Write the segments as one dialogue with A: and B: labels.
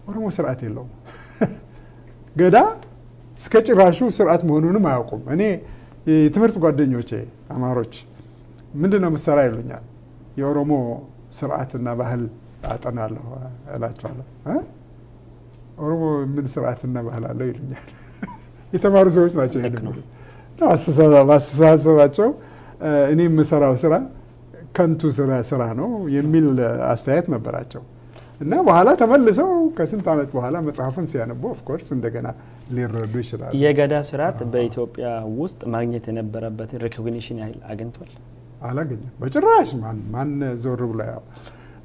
A: ኦሮሞ ስርዓት የለውም። ገዳ እስከ ጭራሹ ስርዓት መሆኑንም አያውቁም። እኔ የትምህርት ጓደኞቼ አማሮች ምንድነው ምሰራ ይሉኛል። የኦሮሞ ስርዓትና ባህል አጠናለሁ እላቸዋለሁ። ኦሮሞ ምን ስርዓትና ባህል አለው ይሉኛል። የተማሩ ሰዎች ናቸው የሚሉት። አስተሳሰባቸው እኔ የምሰራው ስራ ከንቱ ስራ ነው የሚል አስተያየት ነበራቸው። እና በኋላ ተመልሰው ከስንት ዓመት በኋላ መጽሐፉን ሲያነቡ ኦፍኮርስ እንደገና ሊረዱ ይችላሉ።
B: የገዳ ስርዓት በኢትዮጵያ ውስጥ ማግኘት የነበረበትን ሪኮግኒሽን ያህል አግኝቷል?
A: አላገኘም በጭራሽ። ማን ዞር ብሎ ያው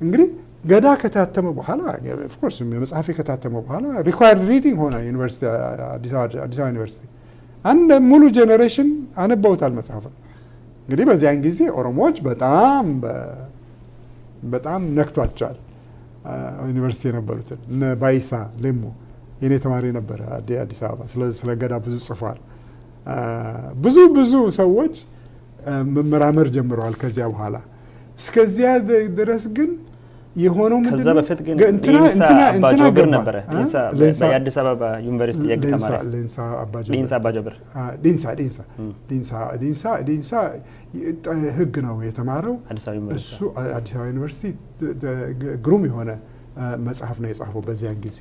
A: እንግዲህ ገዳ ከታተመ በኋላ ኦፍኮርስ መጽሐፌ ከታተመ በኋላ ሪኳየርድ ሪዲንግ ሆነ። ዩኒቨርሲቲ አዲስ አበባ ዩኒቨርሲቲ አንድ ሙሉ ጄኔሬሽን አነበውታል መጽሐፉን። እንግዲህ በዚያን ጊዜ ኦሮሞዎች በጣም ነክቷቸዋል። ዩኒቨርሲቲ የነበሩትን እነ ባይሳ ሌሞ የኔ ተማሪ ነበረ አዲስ አበባ። ስለ ገዳ ብዙ ጽፏል። ብዙ ሰዎች መመራመር ጀምረዋል ከዚያ በኋላ። እስከዚያ ድረስ ግን የሆነው ምንድነው?
B: ከዛ በፊት ግን ዲንሳ አባጆብር ነበረ። የአዲስ አበባ ዩኒቨርሲቲ የህግ ተማሪ ዲንሳ ህግ ነው የተማረው። እሱ አዲስ አበባ ዩኒቨርሲቲ ግሩም የሆነ መጽሐፍ ነው የጻፈው በዚያን ጊዜ።